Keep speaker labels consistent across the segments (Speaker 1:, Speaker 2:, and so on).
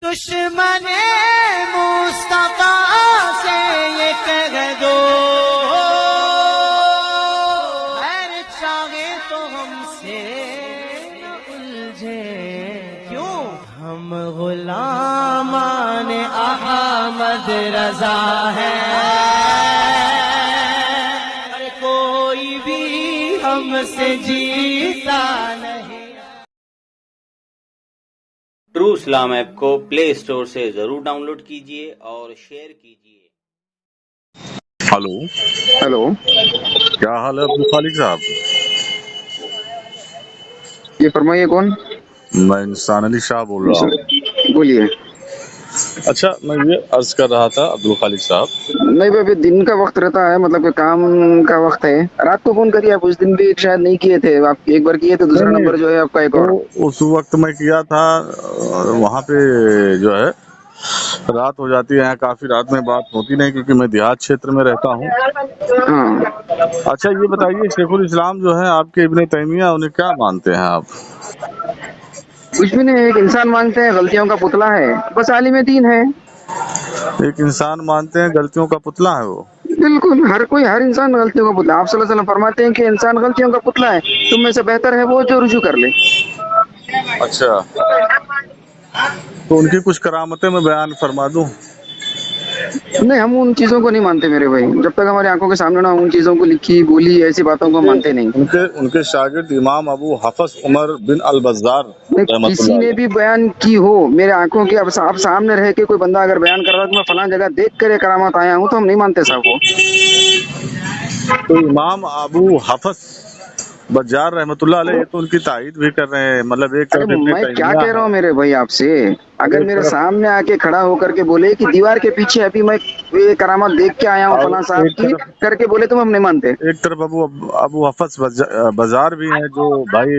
Speaker 1: دشمن مصطفیٰ سے یہ کہہ دو ہر چاہے تو ہم سے نہ الجھے، کیوں ہم غلامان احمد رضا ہیں، اور کوئی بھی ہم سے جیتا نہیں۔
Speaker 2: ٹرو اسلام ایپ کو پلے اسٹور سے ضرور ڈاؤن لوڈ کیجیے اور شیئر کیجیے۔
Speaker 3: ہیلو،
Speaker 4: کیا حال ہے عبد الخالق صاحب؟
Speaker 3: یہ فرمائیے کون؟
Speaker 4: میں انسان علی شاہ بول رہا ہوں۔
Speaker 3: بولیے۔
Speaker 4: اچھا، میں یہ عرض کر رہا تھا عبد الخالق صاحب،
Speaker 3: نہیں بھائی، ابھی دن کا وقت رہتا ہے، مطلب کہ کام کا وقت ہے۔ رات کو فون کریے، آپ اس دن بھی شاید نہیں کیے تھے، آپ ایک بار کیے تھے، دوسرا
Speaker 4: نہیں
Speaker 3: نمبر جو ہے آپ کا ایک اور۔
Speaker 4: تو اس وقت میں کیا تھا، وہاں پہ جو ہے رات ہو جاتی ہے، کافی رات میں بات ہوتی نہیں کیونکہ میں دیہات چھیتر میں رہتا ہوں۔
Speaker 3: ہاں،
Speaker 4: اچھا یہ بتائیے، شیخ الاسلام جو ہے آپ کے ابن تیمیہ، انہیں کیا مانتے ہیں آپ؟
Speaker 3: کچھ بھی نہیں، ایک انسان مانگتے ہیں، غلطیوں کا پتلا ہے، بس عالم دین ہے۔
Speaker 4: ایک انسان مانتے ہیں، غلطیوں کا پتلا ہے وہ؟
Speaker 3: بالکل، ہر انسان غلطیوں کا پتلا ہے۔ آپ صلی اللہ علیہ وسلم فرماتے ہیں کہ انسان غلطیوں کا پتلا ہے، تم میں سے بہتر ہے وہ جو رجوع کر لے۔
Speaker 4: اچھا، تو ان کی کچھ کرامتیں میں بیان فرما دوں؟
Speaker 3: نہیں، ہم ان چیزوں کو نہیں مانتے میرے بھائی، جب تک ہماری آنکھوں کے سامنے نہ ان چیزوں کو لکھی بولی ایسی باتوں کو مانتے نہیں۔
Speaker 4: ان کے شاگرد امام ابو حفص عمر بن البزار رحمۃ
Speaker 3: کسی
Speaker 4: اللہ
Speaker 3: نے
Speaker 4: علیہ،
Speaker 3: بھی بیان کی ہو میرے آنکھوں کے، اب آپ سامنے رہ کے کوئی بندہ اگر بیان کر رہا ہے کہ میں فلاں جگہ دیکھ کر یہ کرامات آیا ہوں، تو ہم نہیں مانتے صاحب کو۔
Speaker 4: تو امام ابو حفص بزار رحمۃ اللہ علیہ، یہ تو ان کی تائید بھی کر رہے ہیں، مطلب ایک
Speaker 3: ارے
Speaker 4: طرف ابن
Speaker 3: میں کیا
Speaker 4: تیمیہ
Speaker 3: کہہ رہا ہوں
Speaker 4: ہے،
Speaker 3: میرے بھائی آپ سے، اگر
Speaker 4: ایک
Speaker 3: میرے
Speaker 4: طرف
Speaker 3: سامنے آ کے کھڑا ہو کر کے بولے کہ دیوار کے پیچھے ابھی میں یہ کرامات دیکھ کے آیا ہوں
Speaker 4: اور
Speaker 3: فلاں صاحب کی، کر کے بولے تو ہم نہیں مانتے۔
Speaker 4: ایک طرف ابو حفص بزار بھی ہیں، جو بھائی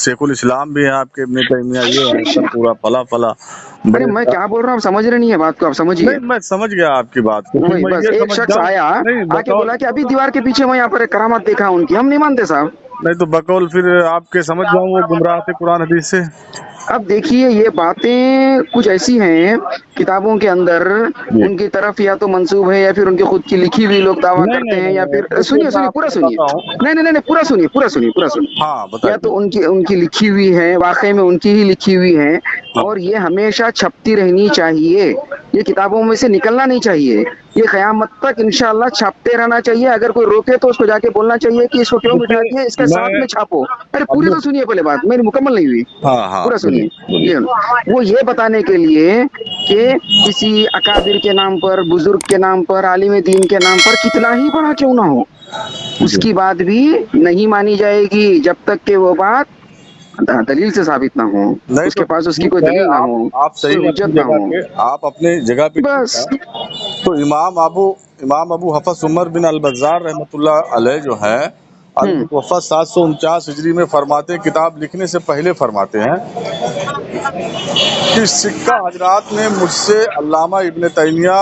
Speaker 4: شیخ الاسلام بھی ہیں آپ کے ابن تیمیہ، یہ ہیں سب پورا پلا
Speaker 3: ارے
Speaker 4: بڑے۔
Speaker 3: میں کیا بول رہا ہوں، آپ سمجھ رہے نہیں ہے بات کو، آپ سمجھیے۔
Speaker 4: نہیں، میں سمجھ گیا آپ کی بات کو، پھر
Speaker 3: وہی
Speaker 4: میں
Speaker 3: بس،
Speaker 4: یہ
Speaker 3: ایک
Speaker 4: سمجھ
Speaker 3: شخص
Speaker 4: جاؤں،
Speaker 3: آیا
Speaker 4: نہیں
Speaker 3: آ کے بولا کہ ابھی دیوار کے پیچھے میں یہاں پر ایک کرامات دیکھا ان کی، ہم نہیں مانتے صاحب۔
Speaker 4: نہیں تو بقول پھر آپ کے سمجھ جاؤں وہ گمراہ تھے قرآن حدیث سے۔
Speaker 3: اب دیکھیے، یہ باتیں کچھ ایسی ہیں کتابوں کے اندر،
Speaker 4: جی،
Speaker 3: ان کی طرف یا تو منسوب ہے یا پھر ان کی خود کی لکھی ہوئی لوگ دعویٰ
Speaker 4: نہیں
Speaker 3: کرتے
Speaker 4: نہیں
Speaker 3: ہیں، یا
Speaker 4: نہیں،
Speaker 3: پھر
Speaker 4: دیکھیے میں آپ
Speaker 3: پورا
Speaker 4: کو
Speaker 3: سنیے،
Speaker 4: بتاتا ہوں۔
Speaker 3: نہیں، پورا سنیے،
Speaker 4: ہاں
Speaker 3: یا
Speaker 4: بتائیے۔
Speaker 3: تو ان کی لکھی ہوئی ہے، واقعی میں ان کی ہی لکھی ہوئی ہے،
Speaker 4: ہاں،
Speaker 3: اور یہ ہمیشہ چھپتی رہنی چاہیے، یہ کتابوں میں سے نکلنا نہیں چاہیے، یہ قیامت تک انشاءاللہ چھاپتے رہنا چاہیے۔ اگر کوئی روکے تو اس کو جا کے بولنا چاہیے کہ اس کو کیوں
Speaker 4: دیکھیے
Speaker 3: مٹا دیے، اس کے ساتھ
Speaker 4: میں
Speaker 3: میں چھاپو۔ ارے پوری
Speaker 4: ابو،
Speaker 3: تو سنیے، پہلے بات میری مکمل نہیں ہوئی،
Speaker 4: ہاں
Speaker 3: پورا
Speaker 4: بولیے
Speaker 3: سنیے۔
Speaker 4: بولیے۔
Speaker 3: وہ یہ بتانے کے لیے کہ کسی اکابر کے نام پر، بزرگ کے نام پر، عالم دین کے نام پر کتنا ہی بڑا کیوں نہ ہو، اس
Speaker 4: جی،
Speaker 3: کی بات بھی نہیں مانی جائے گی جب تک کہ وہ بات دلیل سے ثابت نہ ہو،
Speaker 4: نہیں
Speaker 3: اس
Speaker 4: تو
Speaker 3: کے پاس اس کی
Speaker 4: ٹھیک
Speaker 3: کوئی
Speaker 4: ہے،
Speaker 3: دلیل نہ ہو،
Speaker 4: آپ صحیح
Speaker 3: کوئی
Speaker 4: ہیں اپنی
Speaker 3: حجت نہ
Speaker 4: جگہ
Speaker 3: ہو،
Speaker 4: پہ، آپ اپنی جگہ پہ ٹھیک
Speaker 3: بس۔
Speaker 4: ہے۔ تو امام ابو حفص عمر بن البزار رحمۃ اللہ علیہ جو ہے،
Speaker 3: ہوں
Speaker 4: المتوفیٰ 749 ہجری میں فرماتے ہیں، کتاب لکھنے سے پہلے فرماتے ہیں کہ سکہ حضرات نے مجھ سے علامہ ابن تیمیہ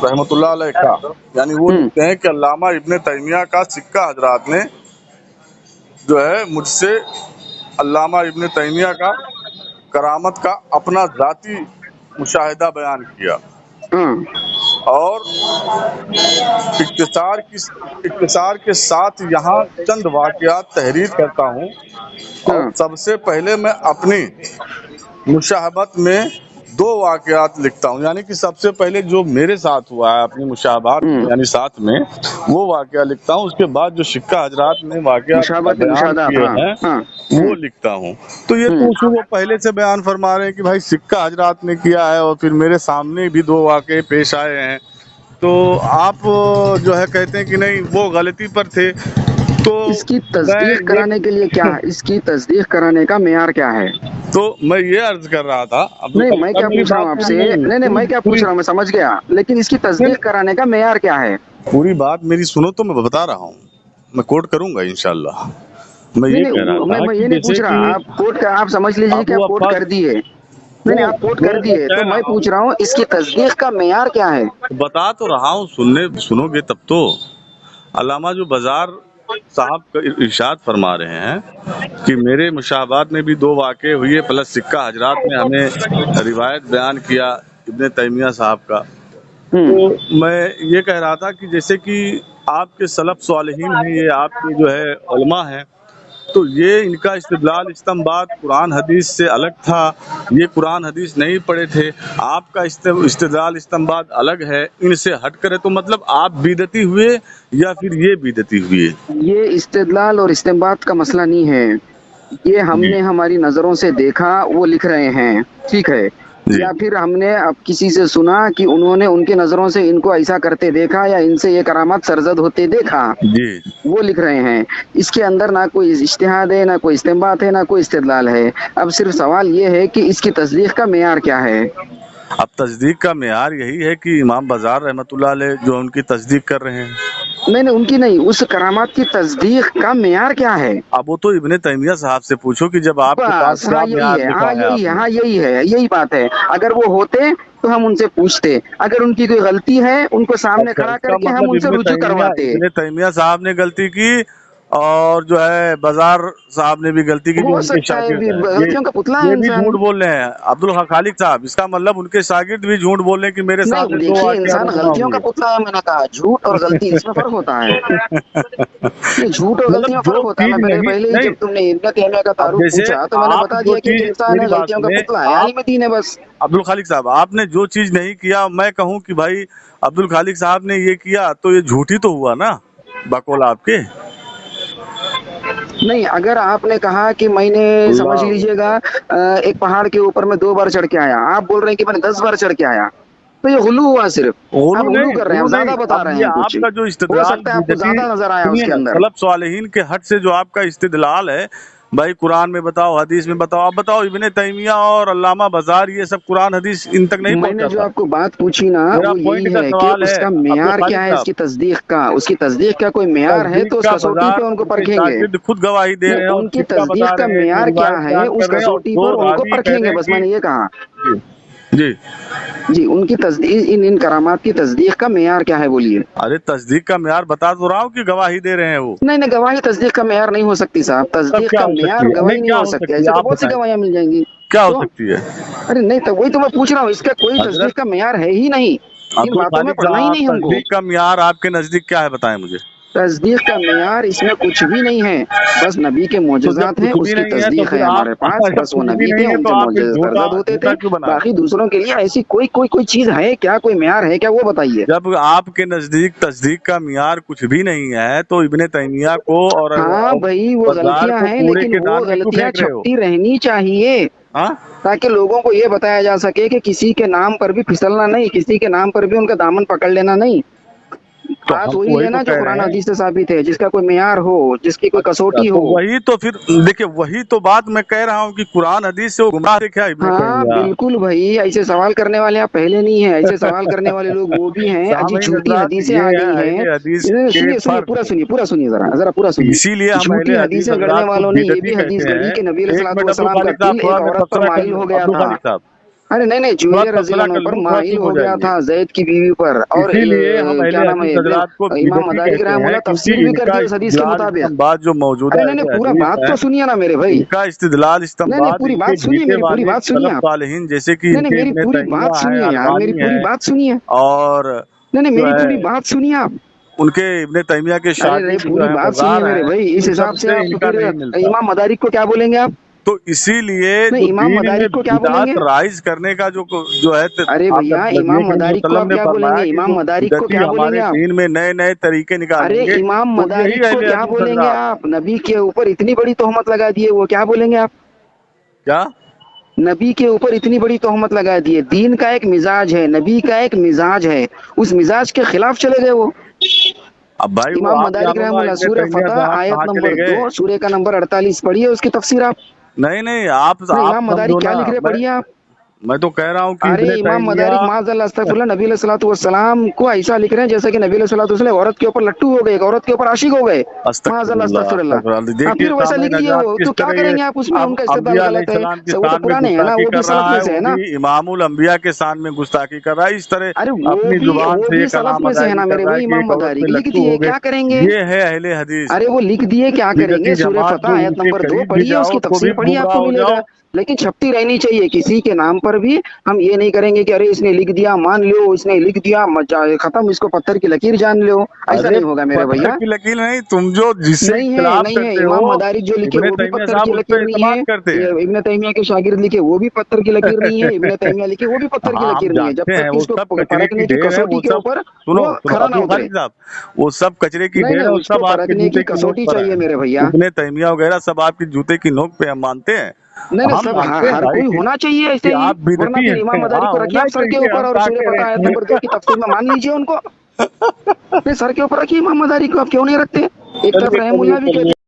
Speaker 4: رحمۃ اللہ علیہ کا، یعنی وہ
Speaker 3: ہوں
Speaker 4: لکھتے ہیں کہ علامہ ابن تیمیہ کا سکہ حضرات نے جو ہے مجھ سے علامہ ابن تیمیہ کا کرامت کا اپنا ذاتی مشاہدہ بیان کیا،
Speaker 3: ہاں
Speaker 4: اور اختصار کے ساتھ یہاں چند واقعات تحریر کرتا ہوں، اور
Speaker 3: ہاں
Speaker 4: سب سے پہلے میں اپنی مشاہبت میں 2 واقعات لکھتا ہوں، یعنی کہ سب سے پہلے جو میرے ساتھ ہوا ہے اپنی مشاہبات میں،
Speaker 3: ہوں
Speaker 4: یعنی ساتھ میں وہ واقعہ لکھتا ہوں، اس کے بعد جو سکہ حضرات نے واقعات بیان
Speaker 3: مشابہت،
Speaker 4: کیے
Speaker 3: ہاں
Speaker 4: ہیں
Speaker 3: ہاں
Speaker 4: وہ لکھتا ہوں۔ تو یہ تو
Speaker 3: ہوں
Speaker 4: وہ پہلے سے بیان فرما رہے ہیں کہ بھائی سکہ حضرات نے کیا ہے، اور پھر میرے سامنے بھی 2 واقعے پیش آئے ہیں، تو آپ جو ہے کہتے ہیں کہ نہیں وہ غلطی پر تھے۔ تو
Speaker 3: اس کی
Speaker 4: میں
Speaker 3: تصدیق کرانے کے لیے کیا
Speaker 4: یہ
Speaker 3: ہے، اس کی تصدیق کرانے کا معیار کیا ہے؟
Speaker 4: عرض کر رہا تھا عبد
Speaker 3: نہیں،
Speaker 4: الخالق
Speaker 3: میں
Speaker 4: صاحب،
Speaker 3: کیا
Speaker 4: میری
Speaker 3: پوچھ رہا ہوں
Speaker 4: بات
Speaker 3: آپ سے، نہیں میں کیا پوچھ رہا ہوں، میں سمجھ گیا، لیکن اس کی تصدیق کرانے کا معیار کیا ہے؟
Speaker 4: پوری بات میری سنو تو میں بتا رہا ہوں، میں کوٹ کروں گا انشاءاللہ۔ میں
Speaker 3: نہیں
Speaker 4: یہ کہہ رہا
Speaker 3: نہیں،
Speaker 4: تھا
Speaker 3: میں
Speaker 4: کہ
Speaker 3: یہ نہیں
Speaker 4: جیسے
Speaker 3: پوچھ
Speaker 4: کہ
Speaker 3: رہا، آپ سمجھ لیجیے کہ
Speaker 4: ابو
Speaker 3: آپ کوٹ
Speaker 4: عباس،
Speaker 3: کر دیے، نہیں آپ کوٹ کر
Speaker 4: میں
Speaker 3: دیے، تو
Speaker 4: کہہ
Speaker 3: میں
Speaker 4: رہا ہوں،
Speaker 3: پوچھ رہا ہوں اس کی تصدیق کا معیار کیا ہے؟
Speaker 4: بتا تو رہا ہوں، سنو گے تب تو۔ علامہ جو بازار साहब इरशाद फरमा रहे हैं कि मेरे मुशाहबात में भी 2 वाक़े हुए प्लस सिक्का हजरात में हमें रिवायत बयान किया इब्ने तैमिया साहब का। तो मैं ये कह रहा था कि जैसे कि आपके सलफ सालिहीन हैं, ये आपके जो है उलमा हैं, तो ये इनका इस्तिदलाल इस्तिंबात कुरान हदीस से अलग था, ये कुरान हदीस नहीं पढ़े थे। आपका इस्तिदलाल इस्तिंबात अलग है, इनसे हट करे, तो मतलब आप बिदती हुए या फिर ये बिदती हुए?
Speaker 3: ये इस्तिदलाल और इस्तिंबात का मसला नहीं है, ये हमने हमारी नज़रों से देखा, वो लिख रहे हैं, ठीक है, या फिर हमने अब किसी से सुना कि उन्होंने उनकी नज़रों से इनको ऐसा करते देखा या इनसे ये करामात सरजद होते देखा,
Speaker 4: जी
Speaker 3: वो लिख रहे हैं। इसके अंदर ना कोई इज्तिहाद है, ना कोई इस्तिंबात है, ना कोई इस्तिदलाल है। अब सिर्फ सवाल ये है कि इसकी तस्दीक का मेयार क्या है।
Speaker 4: अब तस्दीक का मेयार यही है कि इमाम बाजार रहमतुल्लाह अलैह जो उनकी तस्दीक कर रहे हैं।
Speaker 3: नहीं, उनकी नहीं, उस करामात की तस्दीक का मेयार क्या है।
Speaker 4: अब वो तो इब्ने तैमिया साहब से पूछो कि जब आपके पास क्या मेयार लिखा है।
Speaker 3: यही बात है। अगर वो होते तो हम उनसे पूछते, अगर उनकी कोई गलती है उनको सामने खड़ा करके हम उनसे रुजू करवाते।
Speaker 4: इब्ने तैमिया साहब ने गलती की और जो है बाजार साहब ने भी गलती की,
Speaker 3: हो सकता है, गलतियों का पुतला है
Speaker 4: ये भी
Speaker 3: इंसान।
Speaker 4: झूठ बोल रहे हैं अब्दुल खालिक साहब। इसका मतलब उनके शागिर्द भी झूठ बोल रहे हैं कि मेरे साथ
Speaker 3: नहीं, देखिए, इंसान गलतियों का पुतला है। मैंने कहा झूठ और गलती, इसमें फर्क होता है। झूठ और गलती में फर्क होता है। मैंने पहले ही जब तुमने इब्ने तैमिया का तारुफ पूछा तो मैंने बता दिया कि इंसान है, गलतियों का पुतला है, आलिम दीन है बस।
Speaker 4: अब्दुल खालिक साहब, आपने जो चीज नहीं किया, मैं कहूँ कि भाई अब्दुल खालिक साहब ने ये किया तो ये झूठी तो हुआ ना बकौल आपके।
Speaker 3: नहीं, अगर आपने कहा कि मैंने, समझ लीजिएगा, एक पहाड़ के ऊपर में 2 बार चढ़ के आया, आप बोल रहे हैं कि मैंने 10 बार चढ़ के आया, तो ये गुलू हुआ। सिर्फ आप गुलू कर रहे हैं, ज्यादा बता रहे हैं। कुछ
Speaker 4: आपका जो
Speaker 3: हो सकता है आपको ज्यादा नजर आया उसके अंदर।
Speaker 4: सलफ सालिहीन के हट से जो आपका इस्तिदलाल है, भाई कुरान में बताओ, हदीस में बताओ। आप बताओ इब्ने तैमिया और अल्लामा बाजार ये सब कुरान हदीस इन तक नहीं पहुंचा।
Speaker 3: मैंने जो आपको बात पूछी ना, वो यही है कि उसका मेयार क्या है, इसकी तस्दीक का। उसकी तस्दीक का कोई मेयार है तो उस कसौटी पे उनको परखेंगे।
Speaker 4: खुद गवाही दे रहे हैं,
Speaker 3: उनकी तस्दीक का मेयार क्या है, उस कसौटी पर उनको परखेंगे, बस मैंने ये कहा। जी, उनकी तस्दीक, इन करामात की तस्दीक का मेयार क्या है बोलिए।
Speaker 4: अरे तस्दीक का मेयार बता तो रहा हूँ कि गवाही दे रहे हैं वो।
Speaker 3: नहीं, गवाही तस्दीक का मेयार नहीं हो सकती साहब। तस्दीक का मेयार गवाही नहीं हो सकती। ऐसे तो बहुत सी गवाहियां मिल जाएंगी।
Speaker 4: क्या हो सकती है?
Speaker 3: अरे नहीं, तो वही तो मैं पूछ रहा हूँ, इसका कोई तस्दीक का मेयार है ही नहीं। इन बातों में पढ़ना ही नहीं हमको।
Speaker 4: तस्दीक का मेयार आपके नजदीक क्या है, बताएं मुझे।
Speaker 3: तस्दीक का मेयार इसमें कुछ भी नहीं है, बस नबी के मोजज़ात हैं, उसकी तस्दीक है हमारे पास। बस वो नबी थे, उनसे मोजज़े सरजद होते थे। बाकी दूसरों के लिए ऐसी कोई चीज है क्या, कोई मेयार है क्या, वो बताइए।
Speaker 4: जब आपके नजदीक तस्दीक का मेयार कुछ भी नहीं है तो इब्ने तैमिया को और
Speaker 3: हाँ भाई, वो गलतियां हैं, लेकिन वो गलतियां छपती रहनी चाहिए ताकि लोगों को ये बताया जा सके कि किसी के नाम पर भी फिसलना नहीं, किसी के नाम पर भी उनका दामन पकड़ लेना नहीं। बात वही है ना जो कुरान हदीस से साबित है, जिसका कोई मेयार हो, जिसकी कोई कसौटी हो।
Speaker 4: वही तो फिर देखिए, वही तो बात मैं कह रहा हूँ कि कुरान हदीस से गुमराह क्या।
Speaker 3: हाँ बिल्कुल भाई, ऐसे सवाल करने वाले आप पहले नहीं है, ऐसे सवाल करने वाले लोग वो भी हैं। अजी झूठी हदीसें आ गई हैं। सुनिए, पूरा सुनिए जरा पूरा सुनिए।
Speaker 4: इसीलिए
Speaker 3: झूठी हदीसें गढ़ने वालों ने ये भी हदीस गढ़ी कि नबी अलैहिस्सलाम का दिल एक औरत पर माइल हो गया था। अरे नहीं, जुवैरिया रज़ियल्लाहु अन्हा पर माइल हो गया था, ज़ैद की बीवी पर। और क्या नाम है, इमाम मदारिक रहमतुल्लाह तफसीर भी कर दी उस हदीस के मुताबिक।
Speaker 4: बात जो मौजूद है,
Speaker 3: नहीं, पूरा बात तो सुनिए ना मेरे भाई।
Speaker 4: इनका इस्तिदलाल
Speaker 3: नहीं, पूरी बात सुनिए, मेरी पूरी बात सुनिए आप।
Speaker 4: जैसे कि
Speaker 3: नहीं, मेरी पूरी बात सुनिए यार, मेरी पूरी बात सुनिए।
Speaker 4: और
Speaker 3: नहीं, मेरी पूरी बात सुनिए आप।
Speaker 4: उनके इब्ने तैमिया के शागिर्द
Speaker 3: पूरी बात सुनिए मेरे भाई। इस हिसाब से आप इमाम मदारिक को क्या बोलेंगे आप?
Speaker 4: तो इसीलिए
Speaker 3: इमाम मदारिक को क्या बोलेंगे?
Speaker 4: राइज करने का जो है।
Speaker 3: अरे भैया, इमाम मदारिक को क्या बोलेंगे? इमाम मदारिक को क्या बोलेंगे आप?
Speaker 4: दीन में नए तरीके निकालेंगे।
Speaker 3: अरे इमाम मदारिक को क्या बोलेंगे आप? नबी के ऊपर इतनी बड़ी तोहमत लगा दिए, वो क्या बोलेंगे आप?
Speaker 4: क्या
Speaker 3: नबी के ऊपर इतनी बड़ी तोहमत लगा दिए। दीन का एक मिजाज है, नबी का एक मिजाज है, उस मिजाज के खिलाफ चले गए वो।
Speaker 4: अब भाई
Speaker 3: इमाम मदारिक रहमतुल्लाह सूरह फतह आयत नंबर 2, सूरह का नंबर 48 पढ़िए, उसकी तफसीर आप।
Speaker 4: नहीं, आप
Speaker 3: इमाम मदारिक क्या लिख रहे, पढ़िए आप।
Speaker 4: मैं तो कह रहा हूँ कि
Speaker 3: अरे
Speaker 4: इब्ने
Speaker 3: इमाम
Speaker 4: तैमिया
Speaker 3: मदारिक माज़अल्लाह अस्तगफिरुल्लाह नबी अलैहिस्सलातु वस्सलाम को ऐसा लिख रहे हैं जैसे कि नबी अलैहिस्सलातु वस्सलाम औरत के ऊपर लट्टू हो गए, औरत के ऊपर आशिक हो गए। माज़अल्लाह
Speaker 4: अस्तगफिरुल्लाह
Speaker 3: अस्तगफिरुल्लाह।
Speaker 4: अस्तगफिरुल्लाह।
Speaker 3: हाँ,
Speaker 4: देखिए
Speaker 3: फिर वैसा
Speaker 4: सामईन
Speaker 3: लिख दिए
Speaker 4: हज़रात
Speaker 3: वो,
Speaker 4: किस
Speaker 3: तो क्या
Speaker 4: तरह ये
Speaker 3: करेंगे आप उसमें?
Speaker 4: अब
Speaker 3: उनका इस्तेदलाल
Speaker 4: अंबिया
Speaker 3: गलत है,
Speaker 4: अलैहिस्सलाम की
Speaker 3: वो तो
Speaker 4: शान में
Speaker 3: पुराने है ना,
Speaker 4: गुस्ताखी
Speaker 3: वो भी
Speaker 4: कर
Speaker 3: सलफ
Speaker 4: रहा
Speaker 3: में
Speaker 4: है,
Speaker 3: से
Speaker 4: वो
Speaker 3: है ना।
Speaker 4: भी इमामुल अंबिया के शान में गुस्ताखी कर रहा है, इस तरह
Speaker 3: अरे
Speaker 4: अपनी जुबान
Speaker 3: वो
Speaker 4: से ये
Speaker 3: भी सलफ
Speaker 4: कलाम
Speaker 3: में से है
Speaker 4: अदायगी
Speaker 3: ना
Speaker 4: कर
Speaker 3: मेरे
Speaker 4: रहा है
Speaker 3: भाई,
Speaker 4: कि
Speaker 3: इमाम
Speaker 4: एक औरत पे
Speaker 3: मदारिक लिख
Speaker 4: लट्टू
Speaker 3: दिए,
Speaker 4: हो गए।
Speaker 3: क्या करेंगे?
Speaker 4: ये है अहले हदीस।
Speaker 3: अरे वो लिख दिए, क्या करेंगे?
Speaker 4: बिदअती
Speaker 3: सूरह
Speaker 4: जमात
Speaker 3: फतह
Speaker 4: जो
Speaker 3: आयत
Speaker 4: इनके
Speaker 3: नंबर 2
Speaker 4: करीब भी
Speaker 3: पढ़िए,
Speaker 4: जाओ
Speaker 3: उसकी
Speaker 4: तो भी
Speaker 3: तफसीर पढ़िए,
Speaker 4: गुमराह
Speaker 3: आपको
Speaker 4: हो
Speaker 3: मिलेगा।
Speaker 4: जाओ।
Speaker 3: लेकिन छपती रहनी चाहिए किसी के नाम पर भी। हम ये नहीं करेंगे कि अरे इसने लिख दिया मान लो, इसने लिख दिया खत्म, इसको पत्थर की लकीर जान लो। ऐसा
Speaker 4: अरे
Speaker 3: नहीं होगा मेरे
Speaker 4: पत्थर
Speaker 3: भैया।
Speaker 4: की लकीर नहीं, तुम जो जिससे
Speaker 3: नहीं है,
Speaker 4: इख्तिलाफ
Speaker 3: नहीं है।
Speaker 4: करते
Speaker 3: इमाम
Speaker 4: हो,
Speaker 3: मदारिक जो लिखे
Speaker 4: इब्ने
Speaker 3: वो भी
Speaker 4: तैमिया
Speaker 3: पत्थर
Speaker 4: साहब
Speaker 3: की
Speaker 4: उस
Speaker 3: लकीर
Speaker 4: पर
Speaker 3: नहीं है।
Speaker 4: एतमाद करते
Speaker 3: ये
Speaker 4: हैं।
Speaker 3: इब्ने तैमिया के शागिर्द लिखे वो भी पत्थर की लकीर नहीं है। इब्ने तैमिया लिखे वो भी पत्थर की
Speaker 4: हाँ, हम
Speaker 3: लकीर नहीं है। जब
Speaker 4: जानते
Speaker 3: तक
Speaker 4: हैं
Speaker 3: कि
Speaker 4: वो
Speaker 3: इसको
Speaker 4: सब कचरे की
Speaker 3: परखने की
Speaker 4: ढेर है,
Speaker 3: कसौटी
Speaker 4: वो
Speaker 3: के
Speaker 4: सब
Speaker 3: ऊपर
Speaker 4: सुनो
Speaker 3: वो
Speaker 4: सुनो
Speaker 3: खरा ना
Speaker 4: अब्दुल
Speaker 3: उतरे।
Speaker 4: खालिक साहब, वो सब कचरे की
Speaker 3: नहीं
Speaker 4: ढेर
Speaker 3: नहीं,
Speaker 4: है, वो
Speaker 3: उसको
Speaker 4: सब आपके
Speaker 3: परखने
Speaker 4: जूते
Speaker 3: की
Speaker 4: की नोक
Speaker 3: कसौटी
Speaker 4: पर
Speaker 3: चाहिए
Speaker 4: है।
Speaker 3: मेरे भैया।
Speaker 4: इब्ने तैमिया वगैरह सब आपकी जूते की नोक पे हम मानते हैं।
Speaker 3: नहीं नहीं,
Speaker 4: हम
Speaker 3: सब
Speaker 4: मानते हैं
Speaker 3: हर
Speaker 4: भाई
Speaker 3: कोई होना चाहिए
Speaker 4: कि
Speaker 3: ऐसे ही।
Speaker 4: आप
Speaker 3: वरना
Speaker 4: बिदती
Speaker 3: फिर इमाम
Speaker 4: हैं।
Speaker 3: मदारी
Speaker 4: हाँ,
Speaker 3: को रखिए
Speaker 4: होना
Speaker 3: आप सर के
Speaker 4: चाहिए,
Speaker 3: ऊपर,
Speaker 4: हम
Speaker 3: और
Speaker 4: क्या
Speaker 3: सूर्य
Speaker 4: कह
Speaker 3: फतह
Speaker 4: रहे
Speaker 3: आयत
Speaker 4: हैं।
Speaker 3: नंबर 2 की तफसीर में मान लीजिए उनको। फिर सर के ऊपर रखिए इमाम मदारी को, आप क्यों नहीं रखते? एक तरफ
Speaker 4: चलिए
Speaker 3: रहमुल्लाह भी कहते